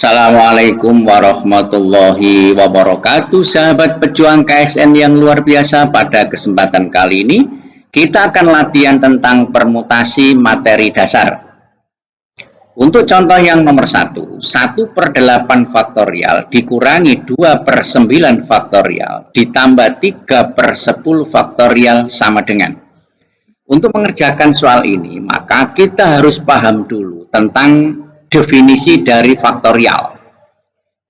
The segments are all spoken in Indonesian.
Assalamualaikum warahmatullahi wabarakatuh, sahabat pejuang KSN yang luar biasa. Pada kesempatan kali ini kita akan latihan tentang permutasi materi dasar. Untuk contoh yang nomor 1, 1/8 faktorial dikurangi 2/9 faktorial ditambah 3/10 faktorial sama dengan. Untuk mengerjakan soal ini, maka kita harus paham dulu tentang definisi dari faktorial.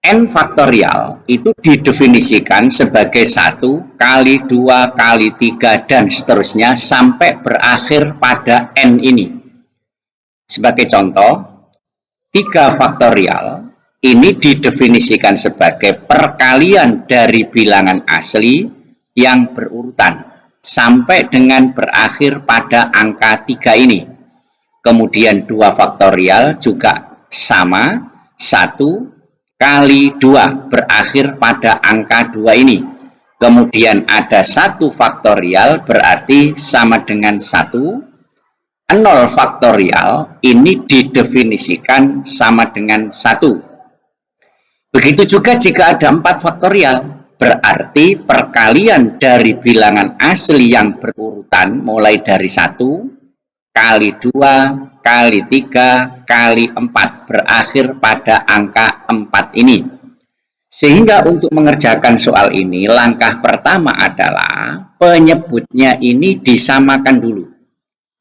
N faktorial itu didefinisikan sebagai 1 kali 2 kali 3 dan seterusnya sampai berakhir pada N ini. Sebagai contoh, 3 faktorial ini didefinisikan sebagai perkalian dari bilangan asli yang berurutan sampai dengan berakhir pada angka 3 ini. Kemudian 2 faktorial juga sama, 1 kali 2 berakhir pada angka 2 ini. Kemudian ada 1 faktorial berarti sama dengan 1. 0 faktorial ini didefinisikan sama dengan 1. Begitu juga jika ada 4 faktorial, berarti perkalian dari bilangan asli yang berurutan mulai dari 1 kali 2 kali 3 kali 4 berakhir pada angka 4 ini. Sehingga untuk mengerjakan soal ini, langkah pertama adalah penyebutnya ini disamakan dulu.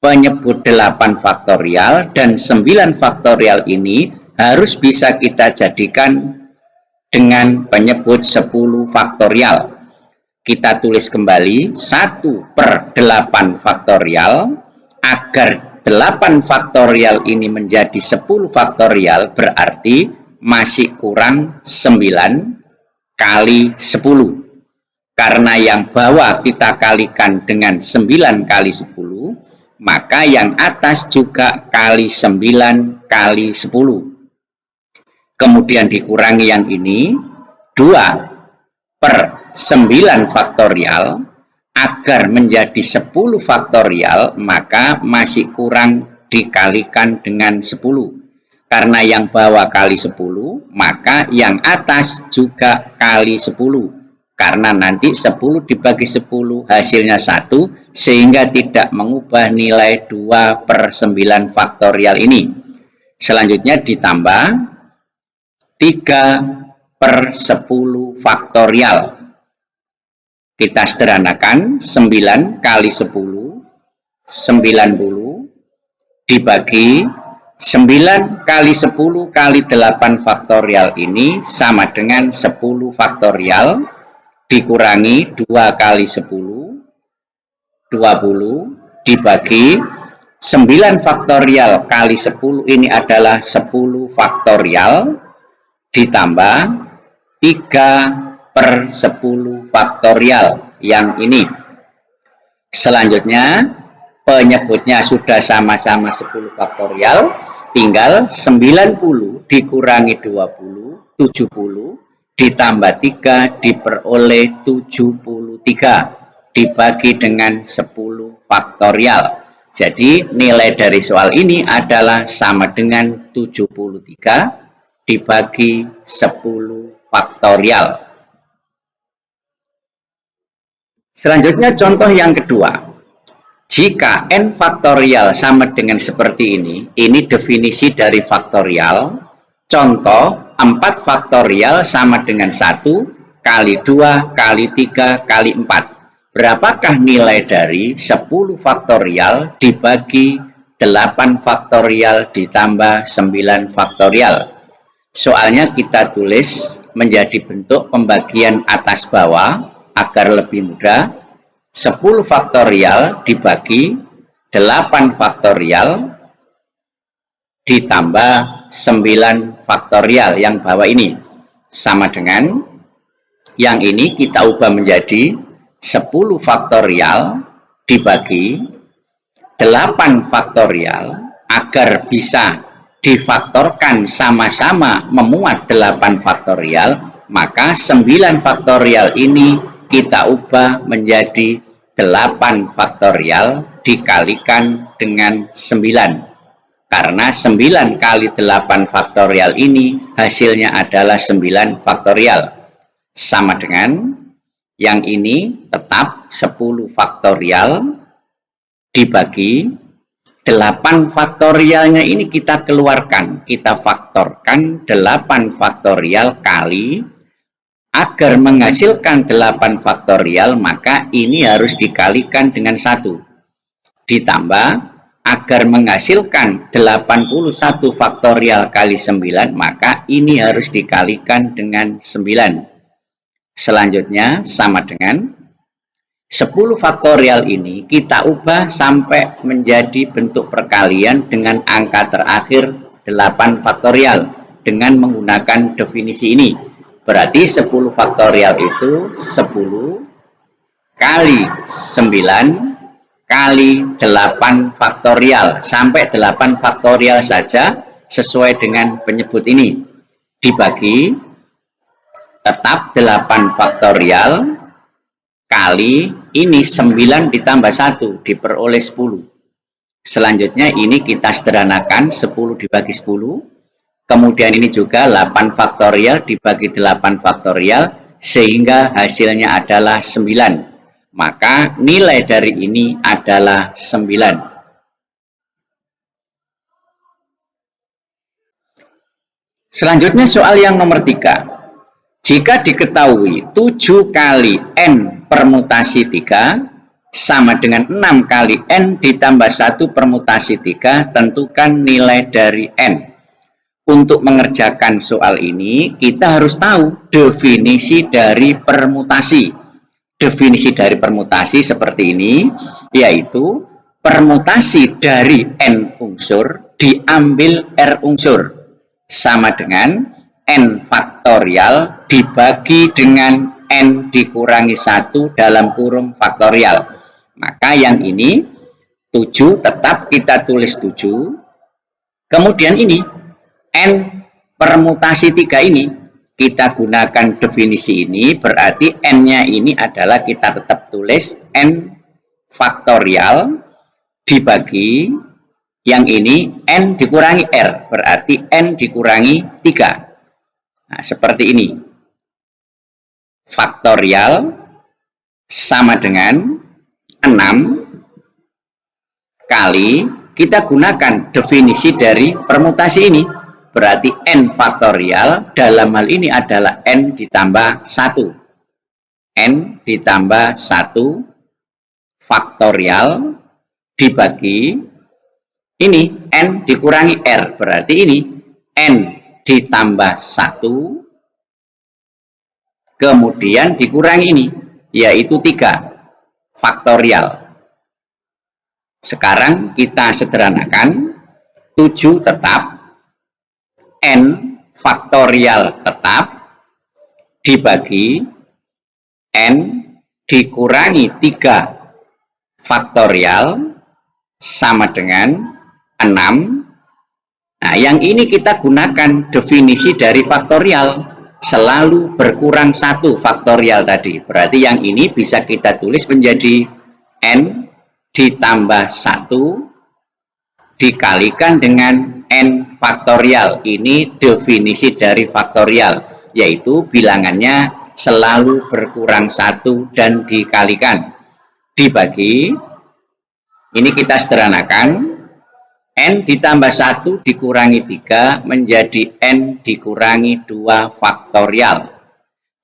Penyebut 8 faktorial dan 9 faktorial ini harus bisa kita jadikan dengan penyebut 10 faktorial. Kita tulis kembali 1/8 faktorial. Agar 8 faktorial ini menjadi 10 faktorial berarti masih kurang 9 kali 10. Karena yang bawah kita kalikan dengan 9 kali 10, maka yang atas juga kali 9 kali 10. Kemudian dikurangi yang ini, 2/9 faktorial. Agar menjadi 10 faktorial, maka masih kurang dikalikan dengan 10. Karena yang bawah kali 10, maka yang atas juga kali 10. Karena nanti 10 dibagi 10 hasilnya 1, sehingga tidak mengubah nilai 2/9 faktorial ini. Selanjutnya ditambah 3/10 faktorial. Kita sederhanakan 9 kali 10, 90 dibagi 9 kali 10 kali 8 faktorial ini sama dengan 10 faktorial dikurangi 2 kali 10, 20 dibagi 9 faktorial kali 10 ini adalah 10 faktorial ditambah 3/10 faktorial yang ini. Selanjutnya penyebutnya sudah sama-sama 10 faktorial, tinggal 90 dikurangi 20, 70 ditambah 3 diperoleh 73 dibagi dengan 10 faktorial. Jadi nilai dari soal ini adalah sama dengan 73 dibagi 10 faktorial. Selanjutnya contoh yang kedua. Jika n faktorial sama dengan seperti ini definisi dari faktorial. Contoh 4 faktorial sama dengan 1 kali 2 kali 3 kali 4. Berapakah nilai dari 10 faktorial dibagi 8 faktorial ditambah 9 faktorial? Soalnya kita tulis menjadi bentuk pembagian atas bawah agar lebih mudah. 10 faktorial dibagi 8 faktorial ditambah 9 faktorial yang bawah ini sama dengan yang ini kita ubah menjadi 10 faktorial dibagi 8 faktorial agar bisa difaktorkan sama-sama memuat 8 faktorial, maka 9 faktorial ini kita ubah menjadi 8 faktorial dikalikan dengan 9. Karena 9 kali 8 faktorial ini hasilnya adalah 9 faktorial. Sama dengan yang ini tetap 10 faktorial dibagi 8 faktorialnya ini kita keluarkan. Kita faktorkan 8 faktorial kali. Agar menghasilkan 8 faktorial, maka ini harus dikalikan dengan 1. Ditambah, agar menghasilkan 81 faktorial kali 9, maka ini harus dikalikan dengan 9. Selanjutnya, sama dengan 10 faktorial ini kita ubah sampai menjadi bentuk perkalian dengan angka terakhir 8 faktorial dengan menggunakan definisi ini. Berarti 10 faktorial itu 10 kali 9 kali 8 faktorial. Sampai 8 faktorial saja sesuai dengan penyebut ini. Dibagi tetap 8 faktorial kali ini 9 ditambah 1 diperoleh 10. Selanjutnya ini kita sederhanakan 10 dibagi 10. Kemudian ini juga 8 faktorial dibagi 8 faktorial sehingga hasilnya adalah 9. Maka nilai dari ini adalah 9. Selanjutnya soal yang nomor 3. Jika diketahui 7 kali N permutasi 3 sama dengan 6 kali N ditambah 1 permutasi 3, tentukan nilai dari N. Untuk mengerjakan soal ini, kita harus tahu definisi dari permutasi. Definisi dari permutasi seperti ini, yaitu permutasi dari N unsur diambil R unsur. Sama dengan N faktorial dibagi dengan N dikurangi 1 dalam kurung faktorial. Maka yang ini, 7 tetap kita tulis 7. Kemudian ini, N permutasi 3 ini kita gunakan definisi ini, berarti N-nya ini adalah kita tetap tulis N faktorial dibagi yang ini N dikurangi R, berarti N dikurangi 3. Nah, seperti ini. Faktorial sama dengan 6 kali kita gunakan definisi dari permutasi ini. Berarti N faktorial dalam hal ini adalah N ditambah 1. N ditambah 1 faktorial dibagi ini N dikurangi R. Berarti ini N ditambah 1 kemudian dikurangi ini, yaitu 3 faktorial. Sekarang kita sederhanakan. 7 tetap, N faktorial tetap dibagi N dikurangi 3 faktorial sama dengan 6. Nah, yang ini kita gunakan definisi dari faktorial, selalu berkurang 1 faktorial tadi. Berarti yang ini bisa kita tulis menjadi N ditambah 1 dikalikan dengan N faktorial. Ini definisi dari faktorial, yaitu bilangannya selalu berkurang 1 dan dikalikan. Dibagi, ini kita sederhanakan, N ditambah 1 dikurangi 3 menjadi N dikurangi 2 faktorial.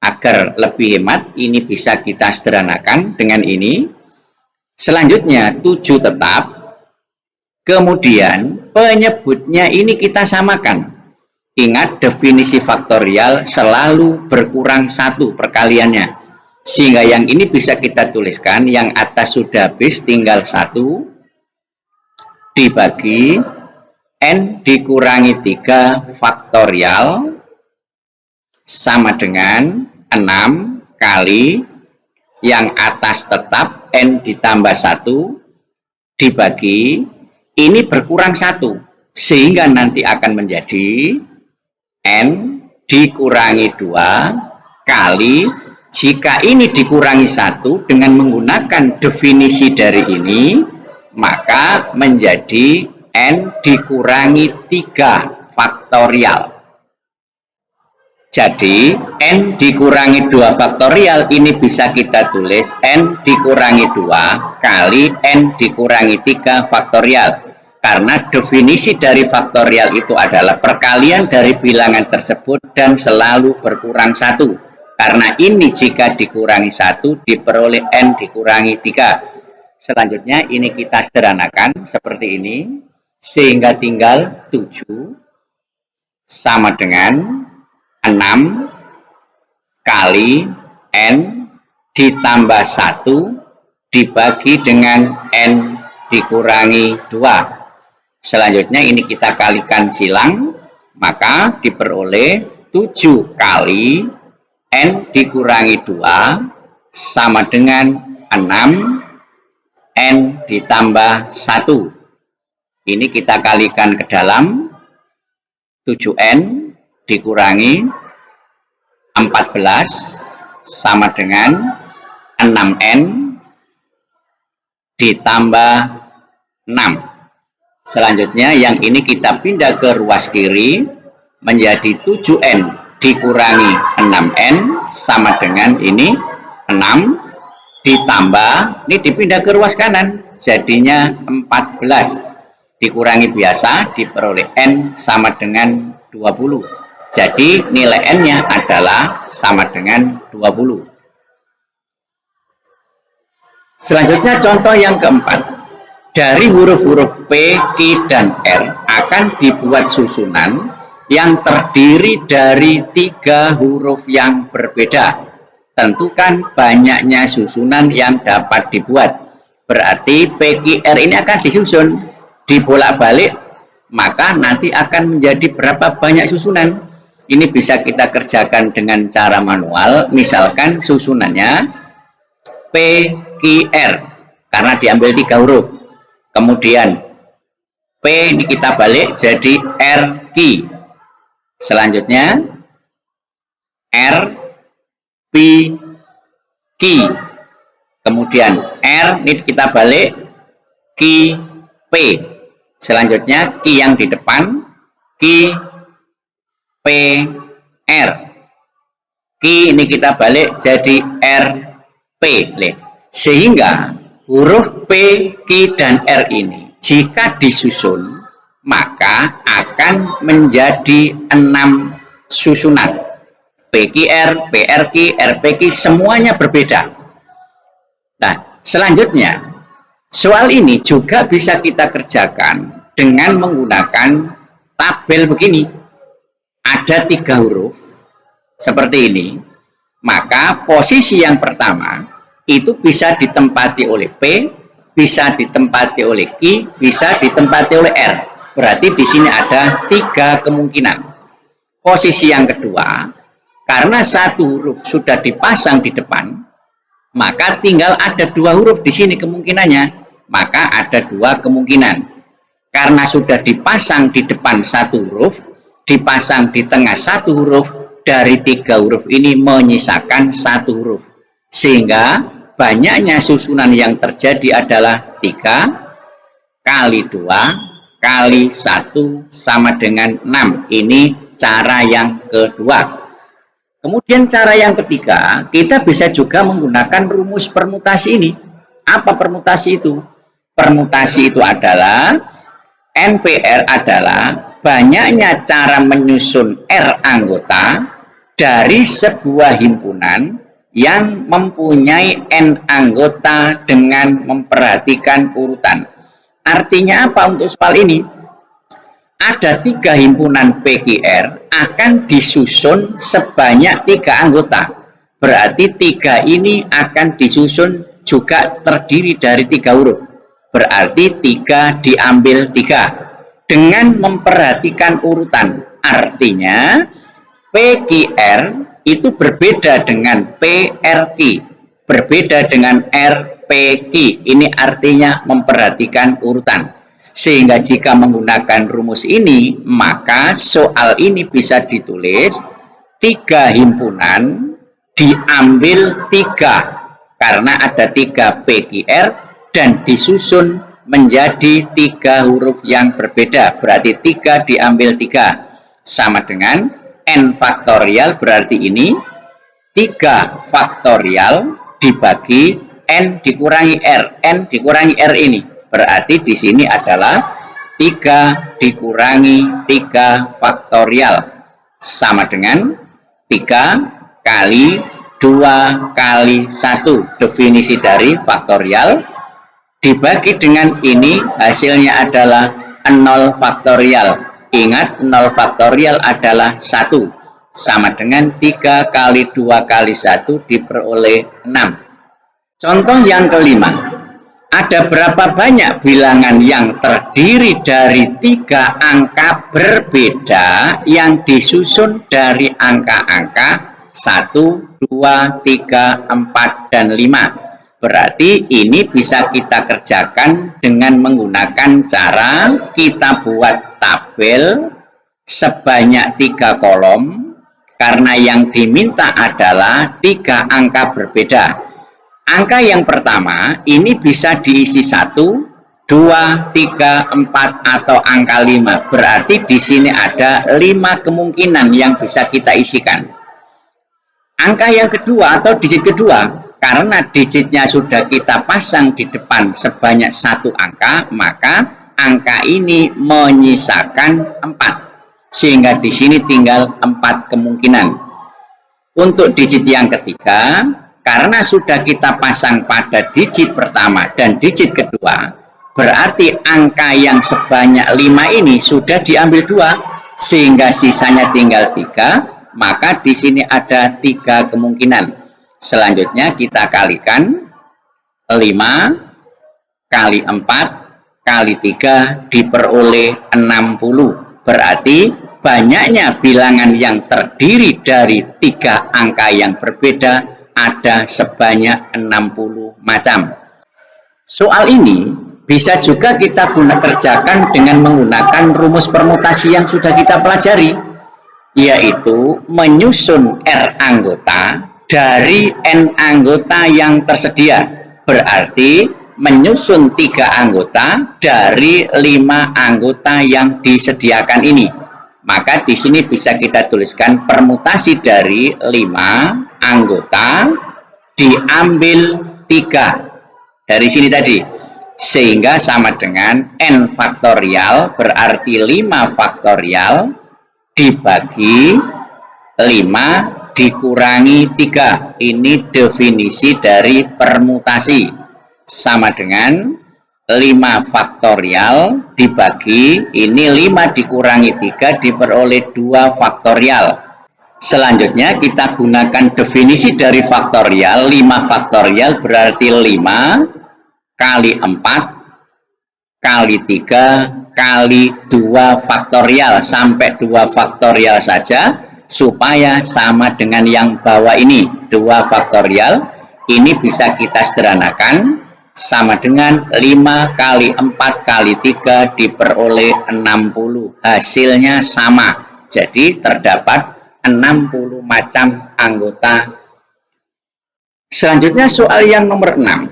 Agar lebih hemat, ini bisa kita sederhanakan dengan ini. Selanjutnya 7 tetap. Kemudian penyebutnya ini kita samakan. Ingat definisi faktorial selalu berkurang 1 perkaliannya. Sehingga yang ini bisa kita tuliskan, yang atas sudah habis tinggal 1 dibagi N dikurangi 3 faktorial sama dengan 6 kali yang atas tetap N ditambah 1 dibagi ini berkurang 1, sehingga nanti akan menjadi N dikurangi 2 kali, jika ini dikurangi 1 dengan menggunakan definisi dari ini, maka menjadi N dikurangi 3 faktorial. Jadi N dikurangi 2 faktorial ini bisa kita tulis N dikurangi 2 kali N dikurangi 3 faktorial. Karena definisi dari faktorial itu adalah perkalian dari bilangan tersebut dan selalu berkurang 1. Karena ini jika dikurangi 1 diperoleh N dikurangi 3. Selanjutnya ini kita sederhanakan seperti ini. Sehingga tinggal 7 sama dengan 6 kali N ditambah 1 dibagi dengan N dikurangi 2. Selanjutnya ini kita kalikan silang, maka diperoleh 7 kali N dikurangi 2 sama dengan 6 N ditambah 1. Ini kita kalikan ke dalam 7N dikurangi 14 sama dengan 6N ditambah 6. Selanjutnya yang ini kita pindah ke ruas kiri menjadi 7N dikurangi 6N sama dengan ini 6 ditambah, ini dipindah ke ruas kanan jadinya 14 dikurangi biasa diperoleh N sama dengan 20. Jadi nilai N-nya adalah sama dengan 20. Selanjutnya contoh yang keempat. Dari huruf-huruf P, Q, dan R akan dibuat susunan yang terdiri dari 3 huruf yang berbeda. Tentukan banyaknya susunan yang dapat dibuat. Berarti P, Q, R ini akan disusun dibolak-balik, maka nanti akan menjadi berapa banyak susunan. Ini bisa kita kerjakan dengan cara manual. Misalkan susunannya P, Q, R karena diambil 3 huruf. Kemudian P ini kita balik jadi R, Q. Selanjutnya R, P, Q. Kemudian R ini kita balik Q, P. Selanjutnya Q yang di depan Q, P, R. Q ini kita balik jadi R, P. Sehingga huruf P, Q, dan R ini jika disusun maka akan menjadi 6 susunan. P, Q, R, P, R, Q, R, P, Q semuanya berbeda. Nah, selanjutnya soal ini juga bisa kita kerjakan dengan menggunakan tabel begini. Ada 3 huruf seperti ini. Maka posisi yang pertama itu bisa ditempati oleh P, bisa ditempati oleh Q, bisa ditempati oleh R. Berarti di sini ada 3 kemungkinan. Posisi yang kedua, karena 1 huruf sudah dipasang di depan, maka tinggal ada 2 huruf di sini kemungkinannya. Maka ada 2 kemungkinan. Karena sudah dipasang di depan 1 huruf, dipasang di tengah 1 huruf, dari 3 huruf ini menyisakan 1 huruf. Sehingga banyaknya susunan yang terjadi adalah 3 kali 2 kali 1 sama dengan 6. Ini cara yang kedua. Kemudian cara yang ketiga, kita bisa juga menggunakan rumus permutasi ini. Apa permutasi itu? Permutasi itu adalah NPR adalah banyaknya cara menyusun R anggota dari sebuah himpunan yang mempunyai N anggota dengan memperhatikan urutan. Artinya apa untuk soal ini? Ada 3 himpunan PQR akan disusun sebanyak 3 anggota. Berarti 3 ini akan disusun juga terdiri dari 3 huruf. Berarti 3 diambil 3 dengan memperhatikan urutan. Artinya PQR itu berbeda dengan PRQ, berbeda dengan RPQ. Ini artinya memperhatikan urutan. Sehingga jika menggunakan rumus ini, maka soal ini bisa ditulis 3 himpunan diambil 3 karena ada 3 PQR dan disusun menjadi 3 huruf yang berbeda. Berarti 3 diambil 3. Sama dengan n faktorial, berarti ini 3 faktorial dibagi n dikurangi r. N dikurangi r ini. Berarti di sini adalah 3 dikurangi 3 faktorial. Sama dengan 3 kali 2 kali 1. Definisi dari faktorial dibagi dengan ini, hasilnya adalah 0 faktorial. Ingat, 0 faktorial adalah 1. Sama dengan 3 kali 2 kali 1 diperoleh 6. Contoh yang kelima. Ada berapa banyak bilangan yang terdiri dari 3 angka berbeda yang disusun dari angka-angka 1, 2, 3, 4, dan 5. Berarti ini bisa kita kerjakan dengan menggunakan cara kita buat tabel sebanyak 3 kolom, karena yang diminta adalah 3 angka berbeda. Angka yang pertama ini bisa diisi 1, 2, 3, 4, atau angka 5. Berarti di sini ada 5 kemungkinan yang bisa kita isikan. Angka yang kedua atau digit kedua, karena digitnya sudah kita pasang di depan sebanyak 1 angka, maka angka ini menyisakan 4. Sehingga di sini tinggal 4 kemungkinan. Untuk digit yang ketiga, karena sudah kita pasang pada digit pertama dan digit kedua, berarti angka yang sebanyak 5 ini sudah diambil 2, sehingga sisanya tinggal 3, maka di sini ada 3 kemungkinan. Selanjutnya kita kalikan 5 kali 4 kali 3 diperoleh 60. Berarti banyaknya bilangan yang terdiri dari 3 angka yang berbeda ada sebanyak 60 macam. Soal ini bisa juga kita kerjakan dengan menggunakan rumus permutasi yang sudah kita pelajari, yaitu menyusun R anggota dari n anggota yang tersedia. Berarti menyusun 3 anggota dari 5 anggota yang disediakan ini. Maka di sini bisa kita tuliskan permutasi dari 5 anggota diambil 3 dari sini tadi, sehingga sama dengan n faktorial, berarti 5 faktorial dibagi 5 dikurangi 3. Ini definisi dari permutasi. Sama dengan 5 faktorial dibagi, ini 5 dikurangi 3 diperoleh 2 faktorial. Selanjutnya kita gunakan definisi dari faktorial. 5 faktorial berarti 5 kali 4 kali 3 kali 2 faktorial, sampai 2 faktorial saja, supaya sama dengan yang bawah ini 2 faktorial. Ini bisa kita sederhanakan, sama dengan 5 kali 4 kali 3 diperoleh 60. Hasilnya sama, jadi terdapat 60 macam anggota. Selanjutnya soal yang nomor 6.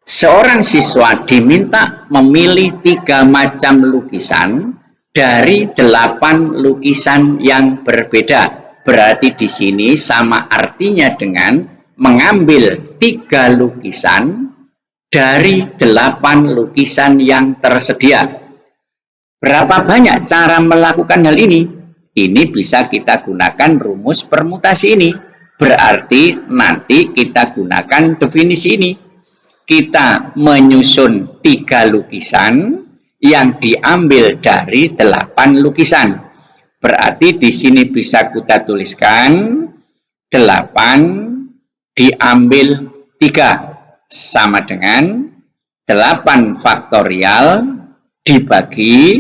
Seorang siswa diminta memilih 3 macam lukisan dari 8 lukisan yang berbeda. Berarti di sini sama artinya dengan mengambil 3 lukisan dari 8 lukisan yang tersedia. Berapa banyak cara melakukan hal ini? Ini bisa kita gunakan rumus permutasi ini. Berarti nanti kita gunakan definisi ini. Kita menyusun 3 lukisan yang diambil dari 8 lukisan. Berarti di sini bisa kita tuliskan 8 diambil 3 sama dengan 8 faktorial dibagi,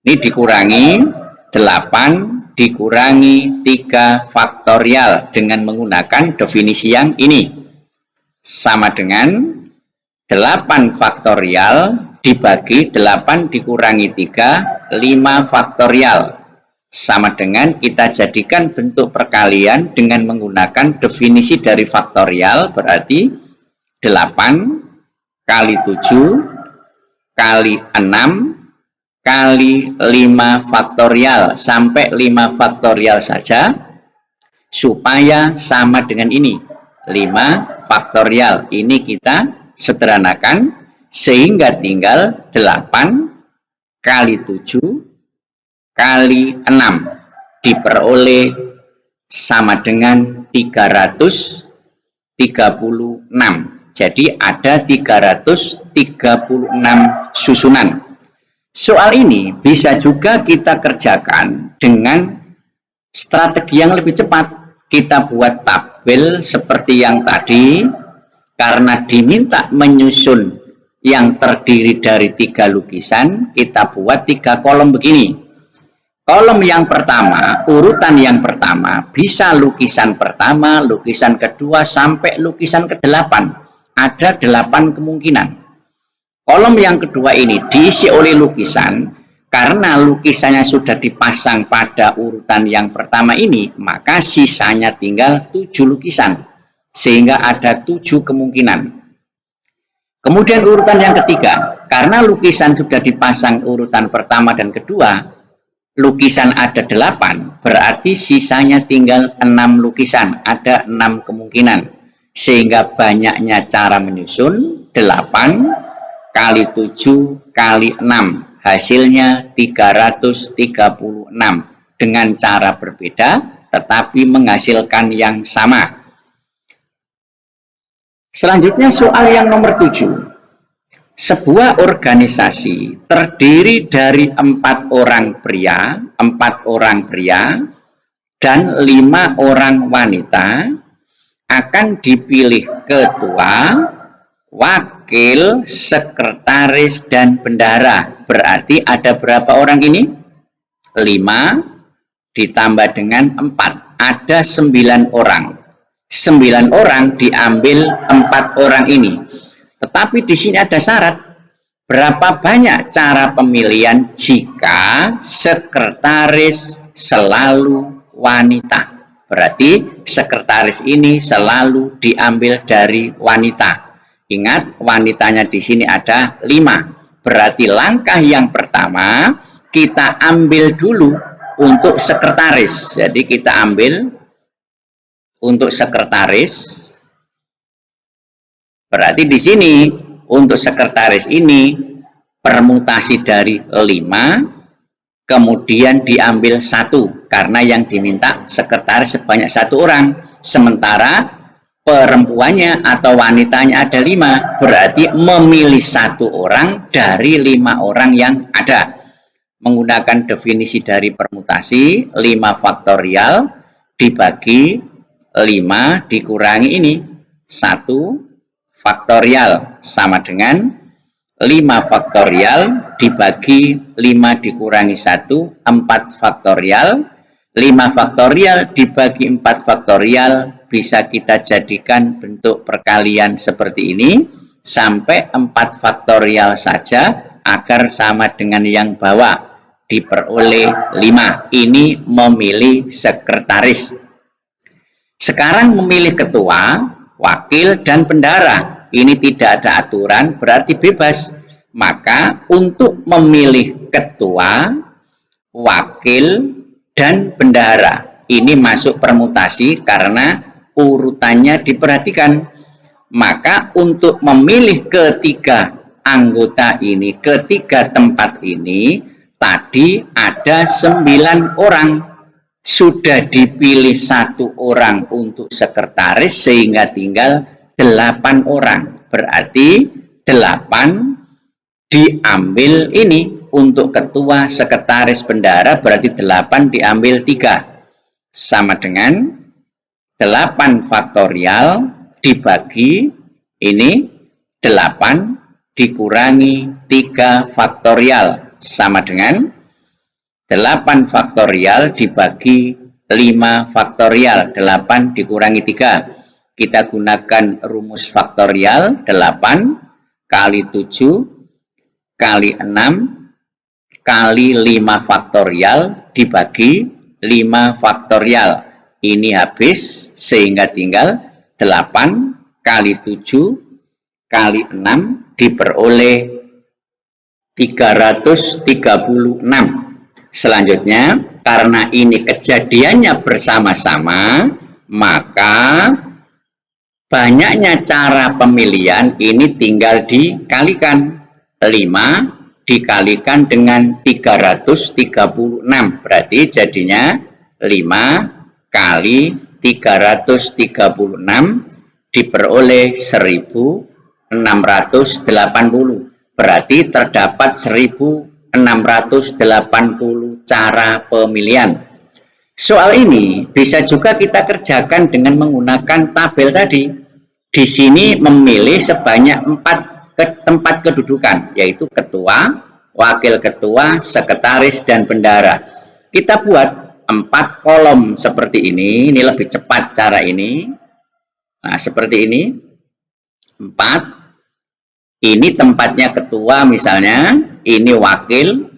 ini dikurangi 8 dikurangi 3 faktorial dengan menggunakan definisi yang ini, sama dengan 8 faktorial dibagi 8 dikurangi 3, 5 faktorial. Sama dengan kita jadikan bentuk perkalian dengan menggunakan definisi dari faktorial, berarti 8 kali 7 kali 6 kali 5 faktorial sampai 5 faktorial saja supaya sama dengan ini 5 faktorial. Ini kita sederhanakan sehingga tinggal 8 kali 7 kali 6 diperoleh sama dengan 336. Jadi ada 336 susunan. Soal ini bisa juga kita kerjakan dengan strategi yang lebih cepat. Kita buat tabel seperti yang tadi, karena diminta menyusun yang terdiri dari 3 lukisan, kita buat 3 kolom begini. Kolom yang pertama, urutan yang pertama, bisa lukisan pertama, lukisan kedua, sampai lukisan ke-8. Ada 8 kemungkinan. Kolom yang kedua ini diisi oleh lukisan. Karena lukisannya sudah dipasang pada urutan yang pertama ini, maka sisanya tinggal 7 lukisan. Sehingga ada 7 kemungkinan. Kemudian urutan yang ketiga, karena lukisan sudah dipasang urutan pertama dan kedua, lukisan ada 8, berarti sisanya tinggal 6 lukisan, ada 6 kemungkinan. Sehingga banyaknya cara menyusun, 8 kali 7 kali 6. Hasilnya 336 dengan cara berbeda tetapi menghasilkan yang sama. Selanjutnya soal yang nomor 7. Sebuah organisasi terdiri dari 4 orang pria dan 5 orang wanita akan dipilih ketua, wakil, sekretaris, dan bendahara. Berarti ada berapa orang ini? 5 ditambah dengan 4. Ada 9 orang. 9 orang diambil 4 orang ini. Tetapi di sini ada syarat. Berapa banyak cara pemilihan jika sekretaris selalu wanita? Berarti sekretaris ini selalu diambil dari wanita. Ingat, wanitanya di sini ada 5. Berarti langkah yang pertama kita ambil dulu untuk sekretaris. Jadi kita ambil untuk sekretaris. Berarti di sini untuk sekretaris ini permutasi dari 5 kemudian diambil 1 karena yang diminta sekretaris sebanyak 1 orang. Sementara perempuannya atau wanitanya ada 5, berarti memilih 1 orang dari 5 orang yang ada. Menggunakan definisi dari permutasi, 5 faktorial dibagi 5 dikurangi ini 1 faktorial sama dengan 5 faktorial dibagi 5 dikurangi 1, 4 faktorial. 5 faktorial dibagi 4 faktorial bisa kita jadikan bentuk perkalian seperti ini sampai 4 faktorial saja agar sama dengan yang bawah, diperoleh 5. Ini memilih sekretaris. Sekarang memilih ketua, wakil, dan bendahara. Ini tidak ada aturan, berarti bebas. Maka untuk memilih ketua, wakil, dan bendahara ini masuk permutasi karena urutannya diperhatikan. Maka untuk memilih ketiga anggota ini, ketiga tempat ini, tadi ada 9 orang. Sudah dipilih 1 orang untuk sekretaris sehingga tinggal 8 orang. Berarti 8 diambil ini untuk ketua, sekretaris, bendahara, berarti 8 diambil 3. Sama dengan 8 faktorial dibagi ini 8 dikurangi 3 faktorial sama dengan 8 faktorial dibagi 5 faktorial. 8 dikurangi 3. Kita gunakan rumus faktorial. 8 kali 7 kali 6 kali 5 faktorial dibagi 5 faktorial. Ini habis sehingga tinggal 8 kali 7 kali 6 diperoleh 336. Selanjutnya, karena ini kejadiannya bersama-sama, maka banyaknya cara pemilihan ini tinggal dikalikan. 5 dikalikan dengan 336, berarti jadinya 5 kali 336 diperoleh 1680. Berarti terdapat 1680 cara pemilihan. Soal ini bisa juga kita kerjakan dengan menggunakan tabel tadi. Di sini memilih sebanyak 4 tempat kedudukan, yaitu ketua, wakil ketua, sekretaris, dan bendahara. Kita buat 4 kolom seperti ini lebih cepat cara ini. Nah, seperti ini. 4. Ini tempatnya ketua misalnya, ini wakil,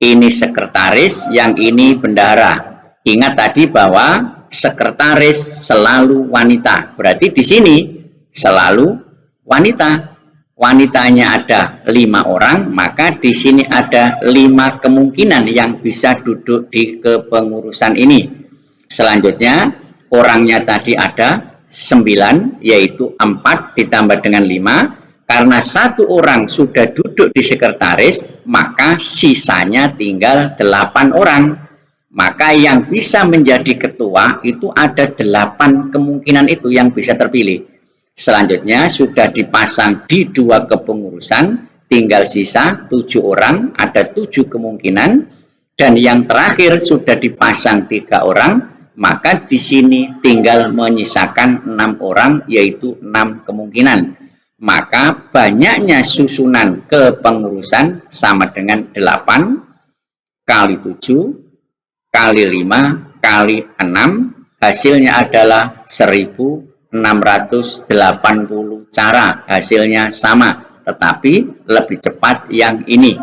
ini sekretaris, yang ini bendahara. Ingat tadi bahwa sekretaris selalu wanita. Berarti di sini selalu wanita. Wanitanya ada 5 orang, maka di sini ada 5 kemungkinan yang bisa duduk di kepengurusan ini. Selanjutnya, orangnya tadi ada 9, yaitu 4 ditambah dengan 5. Karena 1 orang sudah duduk di sekretaris, maka sisanya tinggal 8 orang. Maka yang bisa menjadi ketua itu ada 8 kemungkinan itu yang bisa terpilih. Selanjutnya sudah dipasang di 2 kepengurusan, tinggal sisa 7 orang, ada 7 kemungkinan. Dan yang terakhir sudah dipasang 3 orang, maka di sini tinggal menyisakan 6 orang, yaitu 6 kemungkinan. Maka banyaknya susunan kepengurusan sama dengan 8 kali 7 kali 5 kali 6, hasilnya adalah 1680 cara. Hasilnya sama, tetapi lebih cepat yang ini.